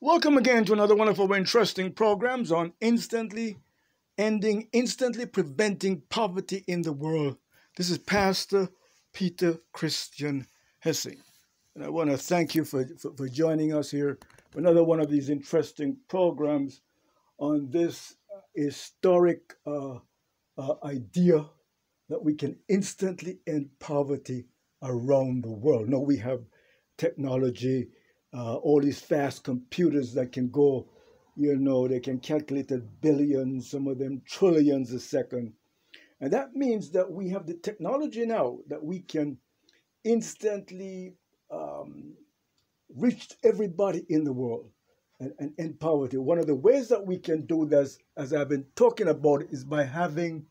Welcome again to another one of our interesting programs on instantly preventing poverty in the world. This is Pastor Peter Christian Hessing. And I want to thank you for joining us here for another one of these interesting programs on this historic idea that we can instantly end poverty around the world. No, we have technology, all these fast computers that can go, they can calculate at billions, some of them trillions a second. And that means that we have the technology now that we can instantly reach everybody in the world and end poverty. One of the ways that we can do this, as I've been talking about, is by having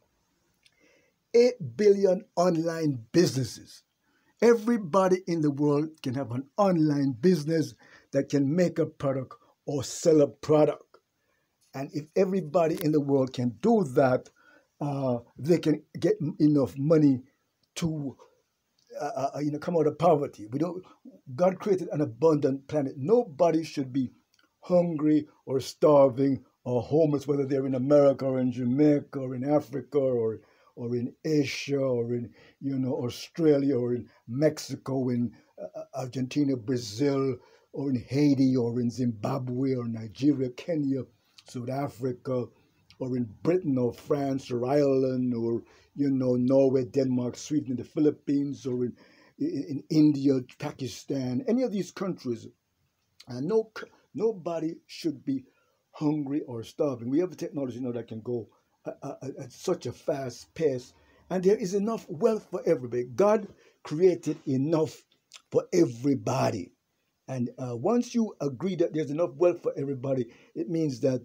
8 billion online businesses. Everybody in the world can have an online business that can make a product or sell a product. And if everybody in the world can do that, they can get enough money to come out of poverty. God created an abundant planet. Nobody should be hungry or starving or homeless, whether they're in America or in Jamaica or in Africa or in Asia or in Australia or in Mexico, in Argentina, Brazil, or in Haiti or in Zimbabwe or Nigeria, Kenya, South Africa, or in Britain or France or Ireland or Norway, Denmark, Sweden, the Philippines, or in India, Pakistan, any of these countries. And nobody should be hungry or starving. We have the technology now that can go at such a fast pace, and there is enough wealth for everybody. God created enough for everybody, and once you agree that there's enough wealth for everybody, it means that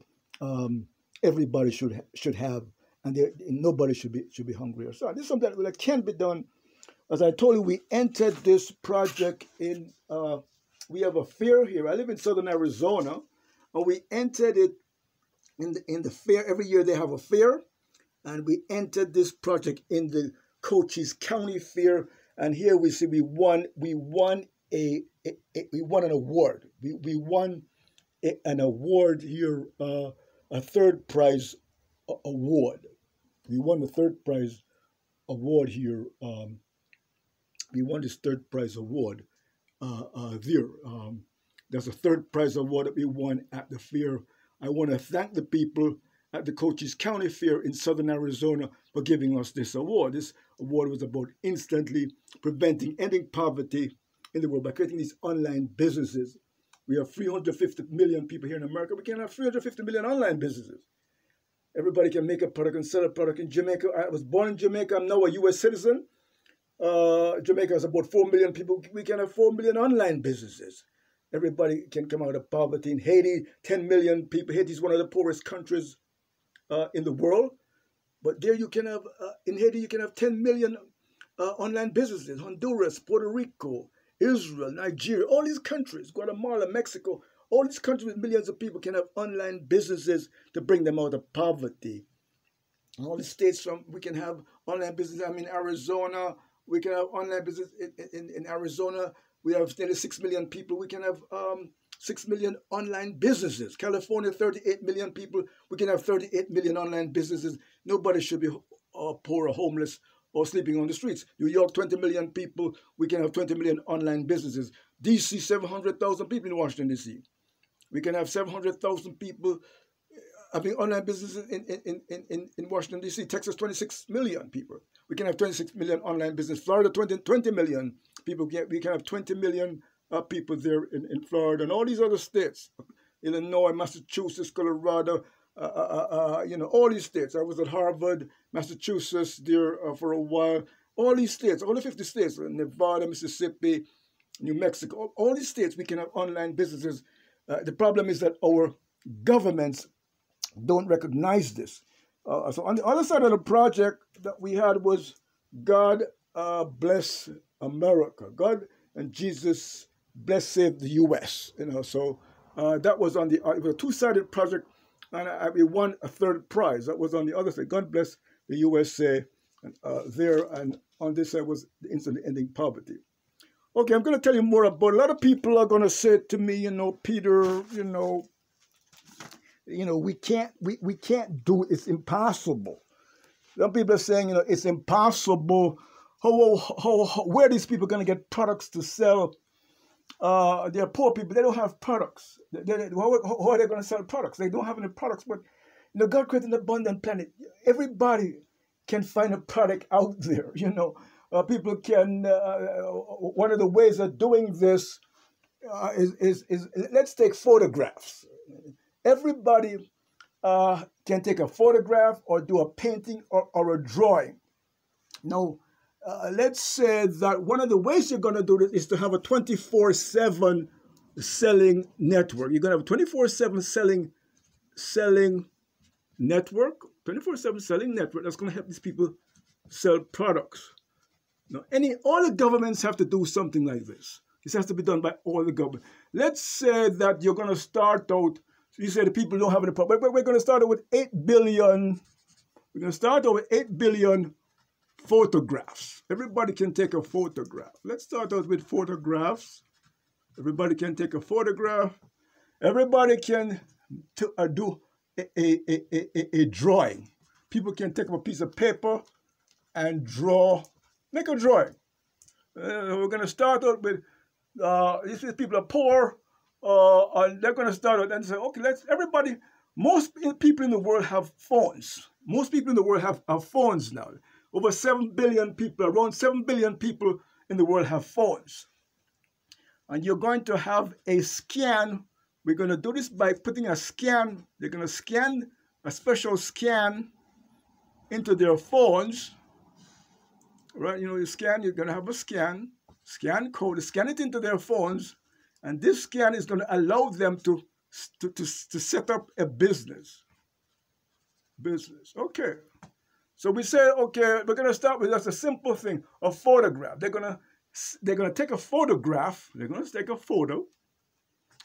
everybody should have, and nobody should be hungry or sorry. This is something that can be done. As I told you, we entered this project in. We have a fair here. I live in southern Arizona, and we entered it in the fair. Every year they have a fair, and we entered this project in the Cochise County Fair. And here we see we won an award. We won an award here, a third prize award. We won the third prize award here. We won this third prize award there. There's a third prize award that we won at the fair. I want to thank the people at the Cochise County Fair in southern Arizona for giving us this award. This award was about instantly ending poverty in the world by creating these online businesses. We have 350 million people here in America. We can have 350 million online businesses. Everybody can make a product and sell a product. In Jamaica, I was born in Jamaica. I'm now a U.S. citizen. Jamaica has about 4 million people. We can have 4 million online businesses. Everybody can come out of poverty. In Haiti, 10 million people. Haiti is one of the poorest countries in the world. But there you can have, in Haiti, you can have 10 million online businesses. Honduras, Puerto Rico, Israel, Nigeria, all these countries, Guatemala, Mexico, all these countries with millions of people can have online businesses to bring them out of poverty. All the states we can have online businesses. I mean, Arizona, we can have online business in Arizona. We have nearly 6 million people. We can have 6 million online businesses. California, 38 million people. We can have 38 million online businesses. Nobody should be poor or homeless or sleeping on the streets. New York, 20 million people. We can have 20 million online businesses. D.C., 700,000 people in Washington, D.C. We can have 700,000 people having online businesses in Washington, D.C. Texas, 26 million people. We can have 26 million online business. Florida, 20 million people. We can have 20 million people there in Florida and all these other states. Illinois, Massachusetts, Colorado, all these states. I was at Harvard, Massachusetts there for a while. All these states, all the 50 states, Nevada, Mississippi, New Mexico, all these states, we can have online businesses. The problem is that our governments don't recognize this. So on the other side of the project that we had was God bless America. God and Jesus bless save the U.S. So that was on it was a two-sided project, and we won a third prize. That was on the other side. God bless the USA there, and on this side was the instantly ending poverty. Okay, I'm going to tell you more about. A lot of people are going to say to me, Peter, we can't do it. It's impossible. Some people are saying, it's impossible. Where are these people going to get products to sell? They're poor people. They don't have products. How are they going to sell products? They don't have any products. But God created an abundant planet. Everybody can find a product out there. People can. One of the ways of doing this is let's take photographs. Everybody can take a photograph or do a painting or a drawing. Now, let's say that one of the ways you're going to do this is to have a 24/7 selling network. You're going to have a 24/7 selling network, 24/7 selling network that's going to help these people sell products. Now, all the governments have to do something like this. This has to be done by all the government. Let's say that you're going to start out. You say the people don't have any problem, but we're going to start out with 8 billion. We're going to start out with 8 billion photographs. Everybody can take a photograph. Let's start out with photographs. Everybody can take a photograph. Everybody can do a drawing. People can take up a piece of paper and make a drawing. We're going to start out with, these people are poor, and they're going to start out and say, okay, most people in the world have phones. Most people in the world have phones now. Over 7 billion people, around 7 billion people in the world have phones. And you're going to have a scan. We're going to do this by putting a scan. They're going to scan a special scan into their phones. Right? You scan, you're going to have a scan code, scan it into their phones. And this scan is going to allow them to set up a business. Okay. So we say, okay, we're going to start with just a simple thing, a photograph. They're going to take a photograph. They're going to take a photo.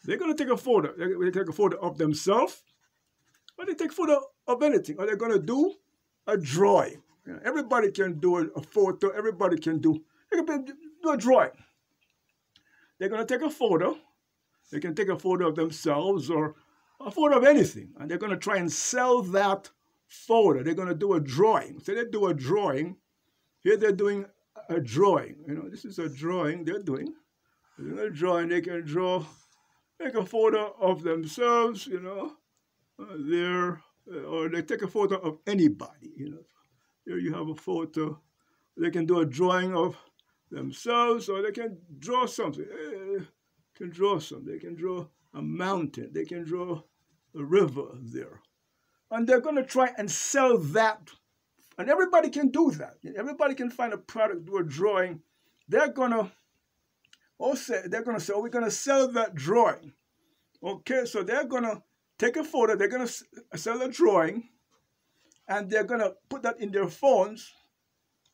They're going to take a photo. They take a photo of themselves, or they take a photo of anything. Or they're going to do a drawing. Everybody can do a photo. Everybody can do a drawing. They're going to take a photo. They can take a photo of themselves or a photo of anything. And they're going to try and sell that photo. They're going to do a drawing. So they do a drawing. Here they're doing a drawing. This is a drawing they're doing. They're doing a drawing. They can make a photo of themselves, there, or they take a photo of anybody, Here you have a photo. They can do a drawing of themselves, or they can draw something. They can draw a mountain. They can draw a river there. And they're going to try and sell that. And everybody can do that. Everybody can find a product, do a drawing. They're going to say, oh, we're going to sell that drawing. Okay, so they're going to take a photo. They're going to sell a drawing. And they're going to put that in their phones.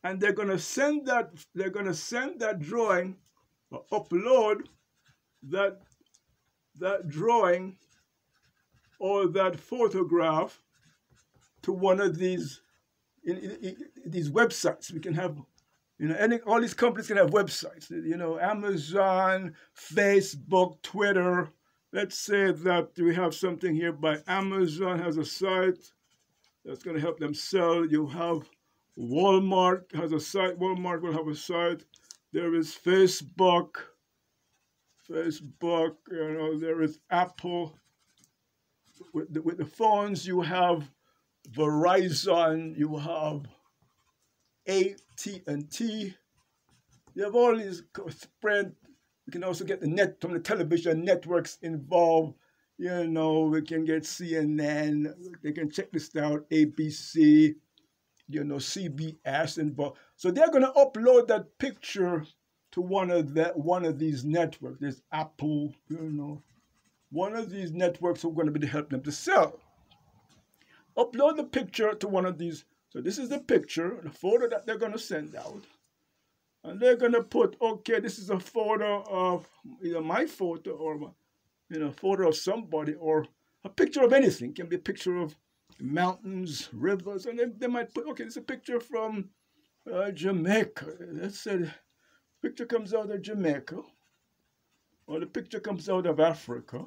And they're going to send that drawing, or upload that drawing or that photograph to one of these websites. We can have, all these companies can have websites. Amazon, Facebook, Twitter. Let's say that we have something here by Amazon has a site that's going to help them sell. You have Walmart has a site. Walmart will have a site. There is Facebook. There is Apple. With the phones, you have Verizon, you have AT&T. You have all these spread. You can also get from the television networks involved. We can get CNN. They can check this out. ABC. CBS involved. So they're going to upload that picture to one of these networks. There's Apple. One of these networks are going to be to help them to sell. Upload the picture to one of these. So this is the picture, the photo that they're going to send out. And they're going to put, okay, this is a photo of either my photo or, a photo of somebody, or a picture of anything. It can be a picture of mountains, rivers, and they might put, okay, it's a picture from Jamaica. Let's say Picture comes out of Jamaica, or the picture comes out of Africa,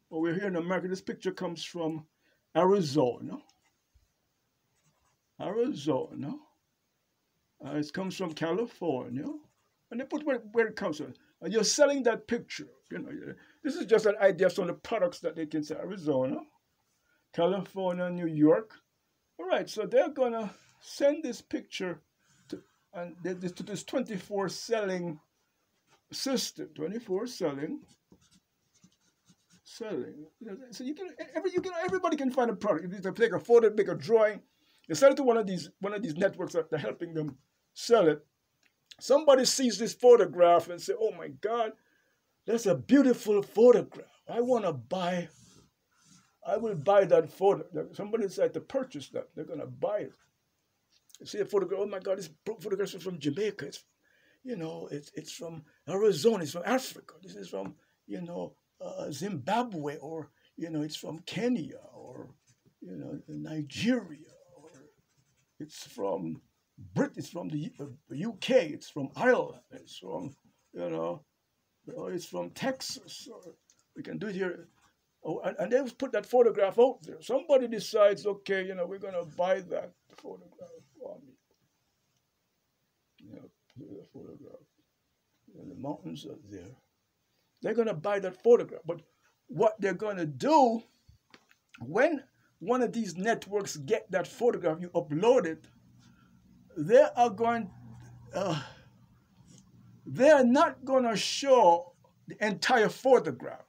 or we're here in America. This picture comes from Arizona. Arizona. It comes from California. And they put where it comes from. And you're selling that picture. You know, this is just an idea of some of the products that they can sell. Arizona, California, New York. All right, so they're going to send this picture to this 24 selling system. 24 selling. So everybody can find a product. If you take a photo, make a drawing, you sell it to one of these networks that are helping them sell it. Somebody sees this photograph and say, "Oh my God, that's a beautiful photograph. I will buy that photo." Somebody decides to purchase that. They're going to buy it. You see a photograph, "Oh my God, this photograph is from Jamaica. It's from Arizona. It's from Africa. This is from, Zimbabwe, or, it's from Kenya, or, Nigeria, or it's from it's from the UK, it's from Ireland, it's from, it's from Texas, or we can do it here." Oh, and they put that photograph out there. Somebody decides, okay, we're going to buy that photograph for me. The photograph. And the mountains are there. They're going to buy that photograph. But what they're going to do, when one of these networks get that photograph, you upload it, they're not going to show the entire photograph.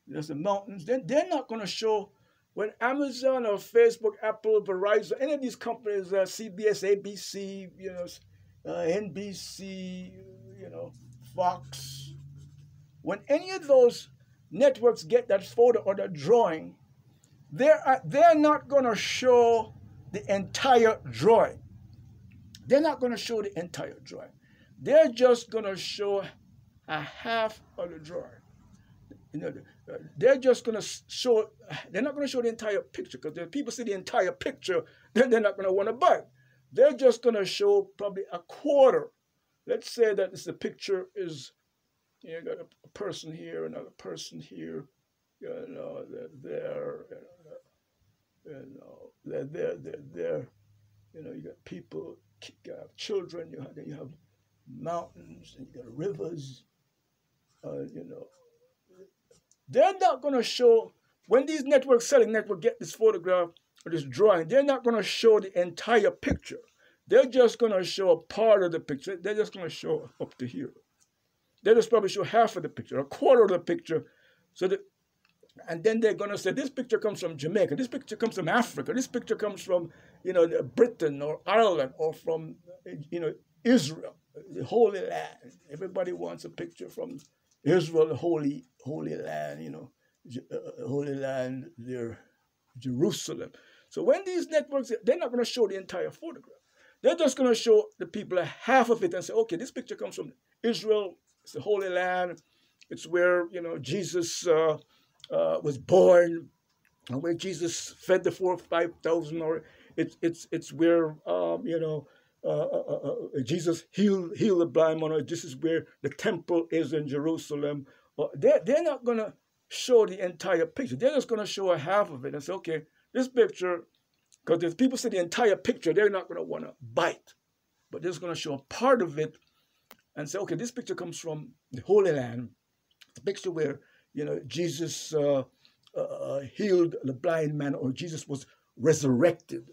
There's the mountains. They're not going to show, when Amazon or Facebook, Apple, Verizon, any of these companies, CBS, ABC, NBC, Fox, when any of those networks get that photo or that drawing, they're not going to show the entire drawing. They're not going to show the entire drawing. They're just going to show a half of the drawing. They're just going to show, they're not going to show the entire picture, because if people see the entire picture, then they're not going to want to buy it. They're just going to show probably a quarter. Let's say that the picture is, you got a person here, another person here, they're there, they're there. You got people, you have children, you have mountains, and you got rivers, They're not going to show, when these selling networks get this photograph or this drawing, they're not going to show the entire picture. They're just going to show a part of the picture. They're just going to show up to here. They'll just probably show half of the picture, a quarter of the picture. And then they're going to say, this picture comes from Jamaica, this picture comes from Africa, this picture comes from, Britain or Ireland, or from, Israel, the Holy Land. Everybody wants a picture from Israel, the Holy Land, Holy Land, there, Jerusalem. So when these networks, they're not going to show the entire photograph. They're just going to show the people half of it and say, okay, this picture comes from Israel, it's the Holy Land, it's where, Jesus was born, and where Jesus fed the 4,000 or 5,000, or it's where, Jesus healed the blind man, or this is where the temple is in Jerusalem. They're not going to show the entire picture. They're just going to show a half of it and say, okay, this picture, because if people see the entire picture, they're not going to want to buy it. But they're just going to show a part of it and say, okay, this picture comes from the Holy Land. The picture where, Jesus healed the blind man, or Jesus was resurrected.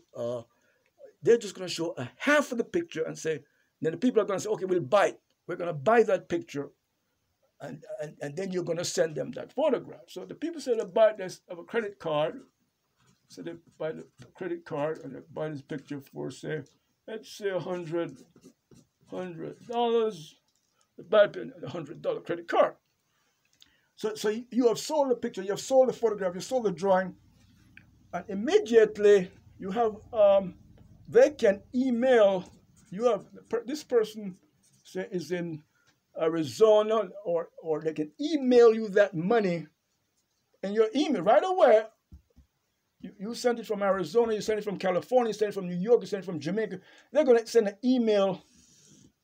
They're just going to show a half of the picture and say, then the people are going to say, okay, we'll buy it. We're going to buy that picture, and then you're going to send them that photograph. So the people say they buy this of a credit card. So they buy the credit card and they buy this picture for, say, let's say $100. They buy a $100 credit card. So you have sold the picture, you have sold the photograph, you sold the drawing, and immediately you have, they can email, this person say is in Arizona, or they can email you that money in your email right away. You send it from Arizona, you send it from California, you send it from New York, you send it from Jamaica. They're going to send an email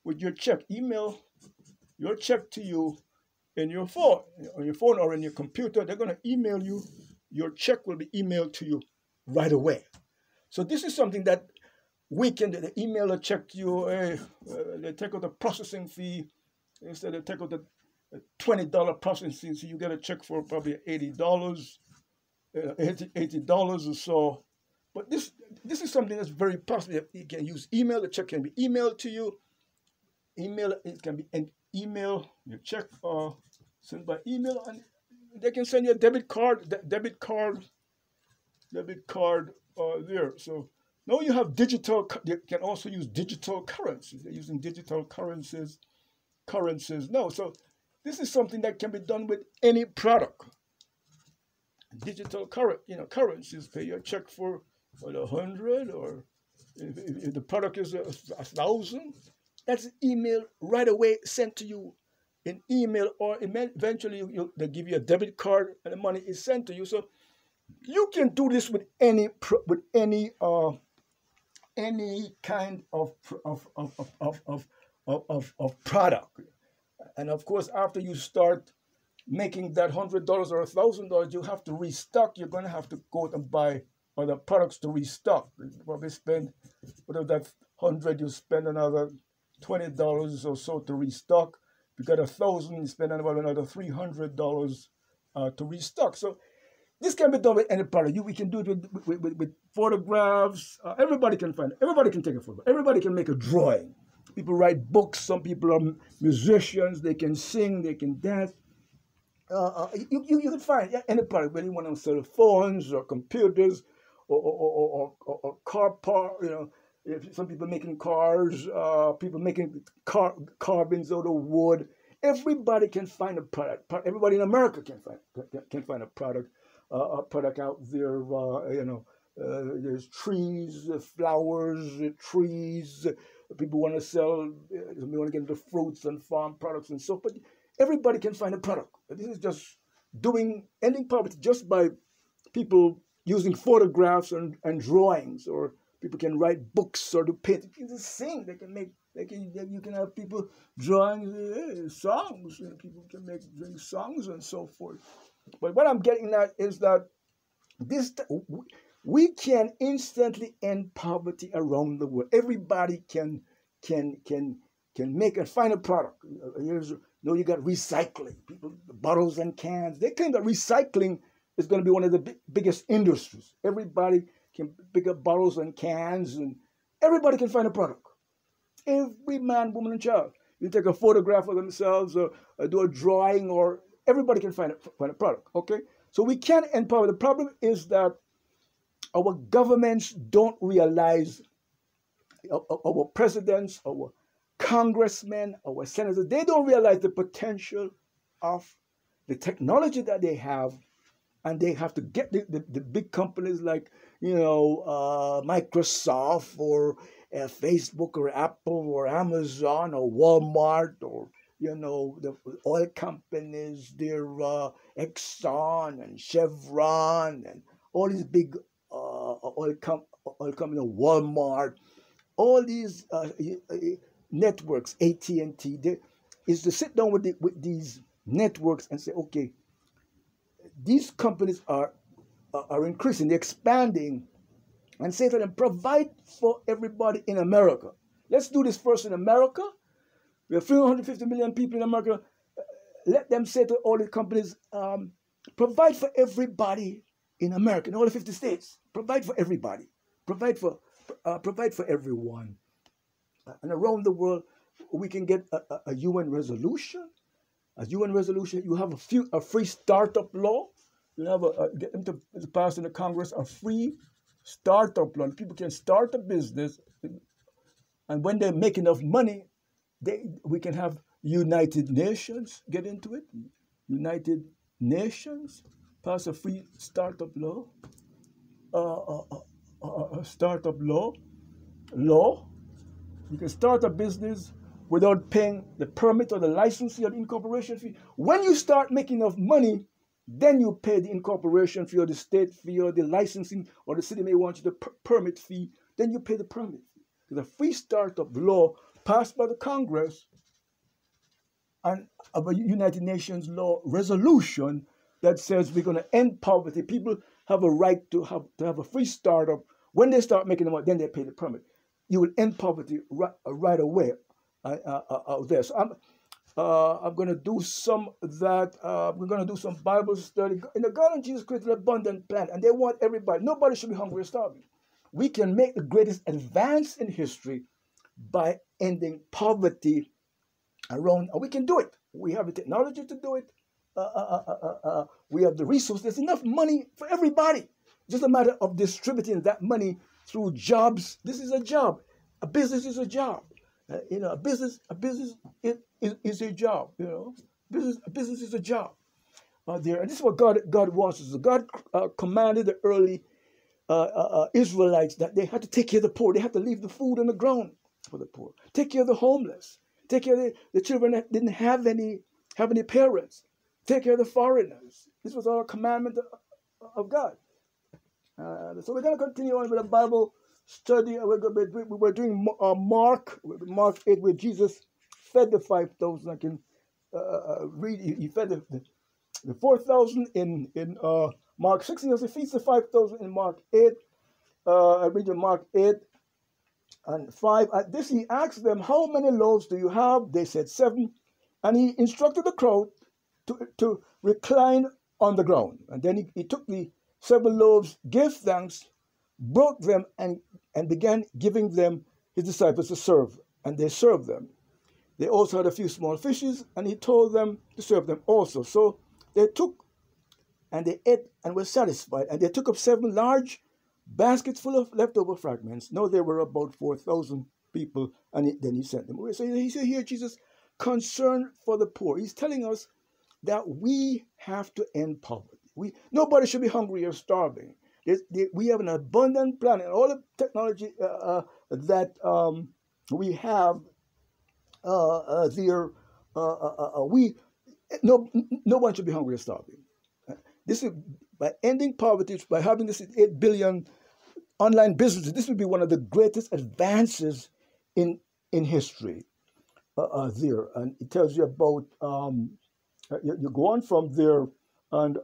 with your check. Email your check to you in your phone, on your phone or in your computer. They're going to email you. Your check will be emailed to you right away. So this is something that we can do. They email a check to you. They take out the processing fee. Instead, they take out the $20 processing fee. So you get a check for probably $80, $80 or so. But this is something that's very possible. You can use email. The check can be emailed to you. It can be an email. Your check sent by email, and they can send you a debit card. There. So now you have digital. You can also use digital currencies. They're using digital currencies now. So this is something that can be done with any product. Digital currencies. Pay your check for 100, or if the product is 1,000, that's email right away sent to you in email, or eventually they give you a debit card and the money is sent to you. So you can do this with any kind of product. And of course, after you start making that $100 or $1,000, you have to restock. You're going to have to go and buy other products to restock. You probably spend, whatever that 100, you spend another $20 or so to restock. If you got 1,000, you spend about another $300 to restock. So this can be done with any product. We can do it with photographs. Everybody can find it. Everybody can take a photo. Everybody can make a drawing. People write books. Some people are musicians. They can sing. They can dance. You can find any product, whether you want to sell phones or computers or car part. Some people making cars, people making carbons out of wood. Everybody can find a product. Everybody in America can find a product out there. There's trees, flowers, trees. People want to sell. They want to get into fruits and farm products and so. But everybody can find a product. This is just ending poverty just by people using photographs and drawings, or people can write books or do paint. You can just sing. You can have people drawing songs. People can make songs and so forth. But what I'm getting at is that we can instantly end poverty around the world. Everybody can make and find a product. You got recycling. People, bottles and cans. They claim that recycling is going to be one of the biggest industries. Everybody can pick up bottles and cans, and everybody can find a product. Every man, woman, and child. You take a photograph of themselves, or do a drawing, or everybody can find a product. Okay, so we can end poverty. The problem is that our governments don't realize, our presidents, our congressmen, our senators, they don't realize the potential of the technology that they have, and they have to get the big companies like Microsoft or Facebook or Apple or Amazon or Walmart, or the oil companies, their Exxon and Chevron and all these big oil companies, Walmart, all these networks, AT&T, is to sit down with these networks and say, okay, these companies are increasing, they're expanding, and say to them, provide for everybody in America. Let's do this first in America. We have 350 million people in America. Let them say to all the companies, provide for everybody in America, in all the 50 states. Provide for everybody. Provide for everyone. And around the world, we can get a UN resolution. A UN resolution. You have a free startup law. You have get them to pass in the Congress a free startup law. People can start a business, and when they make enough money, we can have United Nations get into it. United Nations pass a free startup law. A startup law. You can start a business without paying the permit or the licensing or the incorporation fee. When you start making enough money, then you pay the incorporation fee or the state fee or the licensing, or the city may want you the permit fee. Then you pay the permit fee. There's a free startup law passed by the Congress and of a United Nations law resolution that says we're going to end poverty. People have a right to have a free startup. When they start making the money, then they pay the permit. You will end poverty right away out there. So I'm going to do some of that. We're going to do some Bible study. In the garden, Jesus created an abundant plan, and they want everybody. Nobody should be hungry or starving. We can make the greatest advance in history by ending poverty around, and we can do it. We have the technology to do it. We have the resources. There's enough money for everybody. Just a matter of distributing that money through jobs. This is a job. A business is a job. A business is a job. A business is a job. There, and this is what God wants us. God commanded the early Israelites that they had to take care of the poor. They had to leave the food on the ground for the poor. Take care of the homeless. Take care of the children that didn't have any parents. Take care of the foreigners. This was all a commandment of God. So we're going to continue on with a Bible study. We're doing Mark 8, where Jesus fed the 5,000. I can read. He fed the 4,000 in Mark 6. He also feeds the 5,000 in Mark 8. I read in Mark 8 and 5. At this he asked them, "How many loaves do you have?" They said 7. And he instructed the crowd to recline on the ground. And then he took the 7 loaves, gave thanks, broke them, and began giving them his disciples to serve. And they served them. They also had a few small fishes, and he told them to serve them also. So they took, and they ate and were satisfied. And they took up 7 large baskets full of leftover fragments. Now there were about 4,000 people, and then he sent them away. So he said here, Jesus, concern for the poor. He's telling us that we have to end poverty. Nobody should be hungry or starving. We have an abundant planet, and all the technology that we have there. No one should be hungry or starving. This is by ending poverty, by having this 8 billion online businesses. This would be one of the greatest advances in history. There, and it tells you about you go on from there, and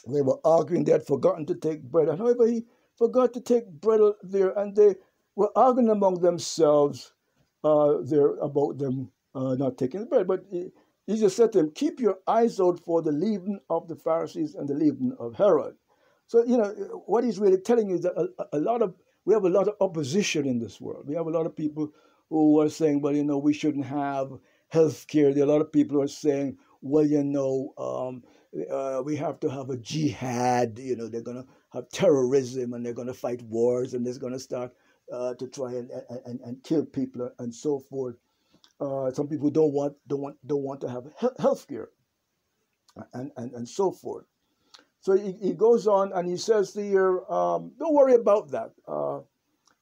they were arguing. They had forgotten to take bread, and however he forgot to take bread there, and they were arguing among themselves there about them not taking the bread. But he just said to them, "Keep your eyes out for the leaven of the Pharisees and the leaven of Herod." So what he's really telling you is that we have a lot of opposition in this world. We have a lot of people who are saying, well, we shouldn't have health care. There are a lot of people who are saying, well, we have to have a jihad. They're going to have terrorism, and they're going to fight wars, and they're going to start to try and kill people and so forth. Some people don't want to have health care and so forth. So he goes on and he says here, don't worry about that.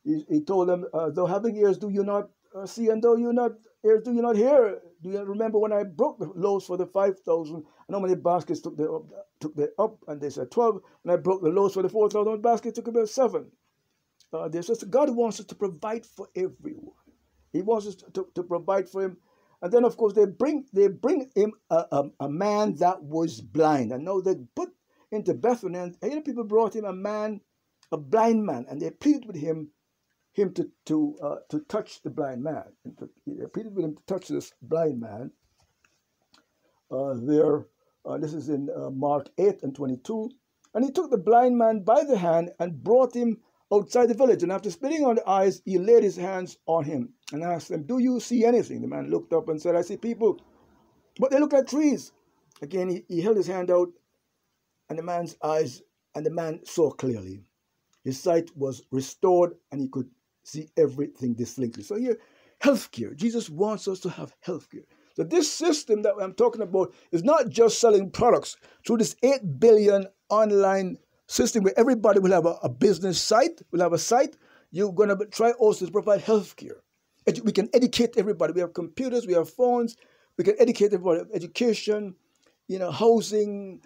He told them, though having ears do you not see, and though you not ears do you not hear? Do you remember when I broke the loaves for the 5,000? And how many baskets took they up? And they said 12. When I broke the loaves for the 4,000 baskets, took about 7. God wants us to provide for everyone. He wants us to provide for him. And then, of course, they bring him a man that was blind. And now they put into Bethlehem, and people brought him a blind man, and they pleaded with him to touch the blind man. They pleaded with him to touch this blind man. This is in Mark 8 and 22. And he took the blind man by the hand and brought him outside the village. And after spitting on the eyes, he laid his hands on him and asked him, "Do you see anything?" The man looked up and said, "I see people, but they look like trees." Again, he held his hand out, and the man's eyes, and the man saw clearly. His sight was restored, and he could see everything distinctly. So here, healthcare. Jesus wants us to have healthcare. So this system that I'm talking about is not just selling products. Through this 8 billion online system where everybody will have a business site, will have a site, you're going to try also to provide healthcare. We can educate everybody. We have computers, we have phones, we can educate everybody. Education, housing,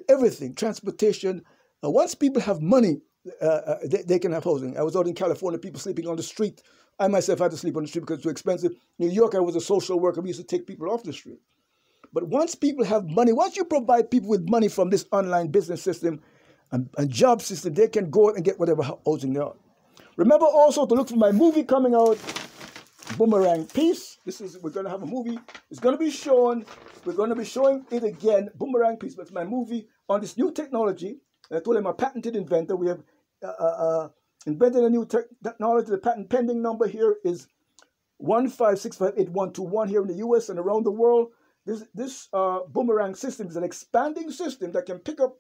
everything, transportation. Once people have money, they can have housing. I was out in California, people sleeping on the street I myself had to sleep on the street because it's too expensive. New York, I was a social worker. We used to take people off the street. But once people have money, once you provide people with money from this online business system and job system, they can go out and get whatever housing they want. Remember also to look for my movie coming out, Boomerang Peace. We're going to have a movie. It's going to be shown. We're going to be showing it again, Boomerang Peace. But it's my movie on this new technology. I told him I'm a patented inventor. We have invented a new technology. The patent pending number here is 1565821 here in the U.S. and around the world. This boomerang system is an expanding system that can pick up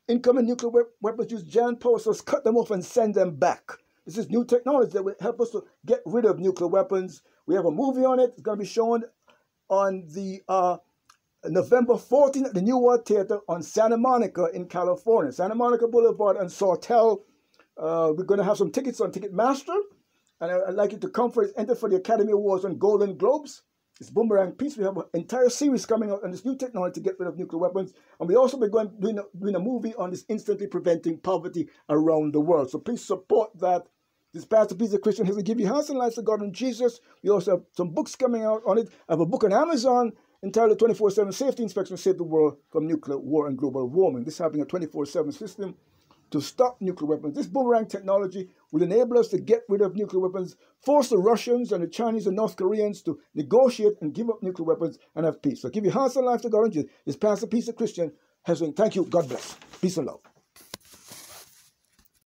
incoming nuclear weapons, use giant power sources, cut them off and send them back. This is new technology that will help us to get rid of nuclear weapons. We have a movie on it. It's going to be shown on the November 14th at the New World Theater on Santa Monica in California. Santa Monica Boulevard and Sawtell. We're going to have some tickets on Ticketmaster. And I'd like you to come for it. Enter for the Academy Awards and Golden Globes. It's Boomerang Peace. We have an entire series coming out on this new technology to get rid of nuclear weapons. And we also be doing a movie on this instantly preventing poverty around the world. So please support that. This Pastor Peter Christian has to give you hearts and lives to God and Jesus. We also have some books coming out on it. I have a book on Amazon entitled 24/7 Safety Inspection to Save the World from Nuclear War and Global Warming. This is having a 24/7 system to stop nuclear weapons. This boomerang technology will enable us to get rid of nuclear weapons, force the Russians and the Chinese and North Koreans to negotiate and give up nuclear weapons and have peace. So give your hearts and life to God and Jesus. This Pastor Peter Christian has been. Thank you. God bless. Peace and love.